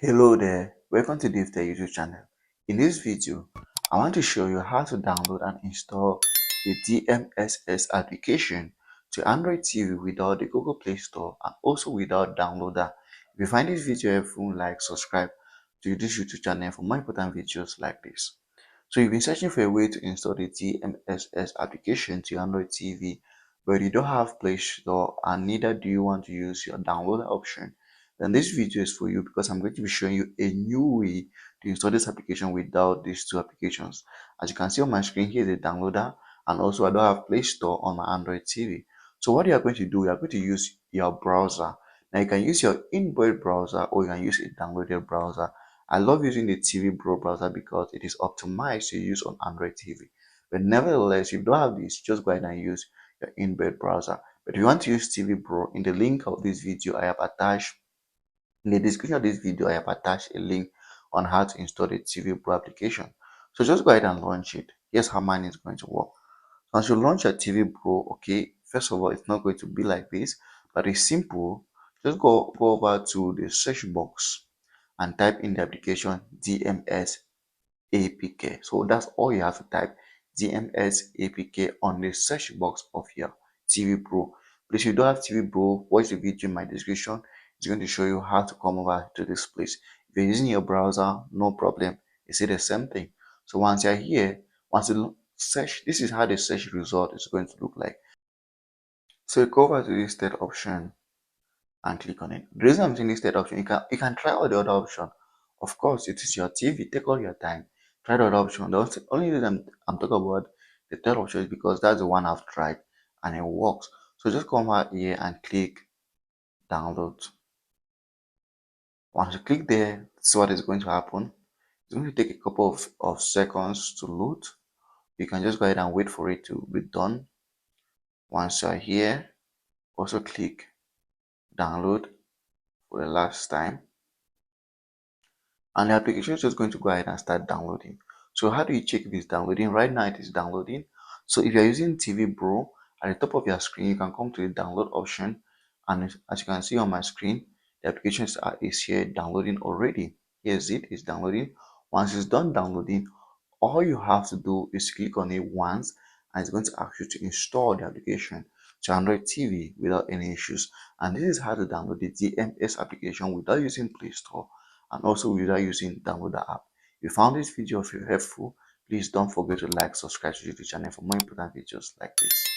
Hello there, welcome to DaveTech YouTube channel. In this video, I want to show you how to download and install the DMSS application to Android TV without the Google Play Store and also without downloader. If you find this video helpful, like, subscribe to this YouTube channel for more important videos like this. So you've been searching for a way to install the DMSS application to Android TV, but you don't have Play Store and neither do you want to use your downloader option. Then this video is for you because I'm going to be showing you a new way to install this application without these two applications. As you can see on my screen, here is the downloader, and also I don't have Play Store on my Android TV. So what you are going to do, you are going to use your browser. Now you can use your inbuilt browser or you can use a downloaded browser. I love using the TV Pro browser because it is optimized to use on Android TV. But nevertheless, if you don't have this, just go ahead and use your inbuilt browser. But if you want to use TV Pro, in the link of this video, I have attached in the description of this video, I have attached a link on how to install the TV Pro application. So just go ahead and launch it. Here's how mine is going to work. Once you launch your TV Pro, okay, first of all, it's not going to be like this, but it's simple. Just go over to the search box and type in the application DMS APK. So that's all you have to type, DMS APK, on the search box of your TV Pro. But if you don't have TV Pro, watch the video in my description. It's going to show you how to come over to this place. If you're using your browser, no problem. It's the same thing. So once you're here, once you search, this is how the search result is going to look like. So you go over to this third option and click on it. The reason I'm saying this third option, you can try all the other option. Of course, it is your TV. Take all your time. Try the other option. The only reason I'm talking about the third option is because that's the one I've tried and it works. So just come out here and click download. Once you click there, see what is going to happen. It's going to take a couple of seconds to load. You can just go ahead and wait for it to be done. Once you're here, also click download for the last time. And the application is just going to go ahead and start downloading. So how do you check if it's downloading? Right now it is downloading. So if you're using TV Pro, at the top of your screen, you can come to the download option. And as you can see on my screen, the application is here downloading already. Here's it, it's downloading. Once it's done downloading, all you have to do is click on it once and it's going to ask you to install the application to Android TV without any issues. And this is how to download the DMS application without using Play Store and also without using downloader app. If you found this video helpful, please don't forget to like, subscribe to the YouTube channel for more important videos like this.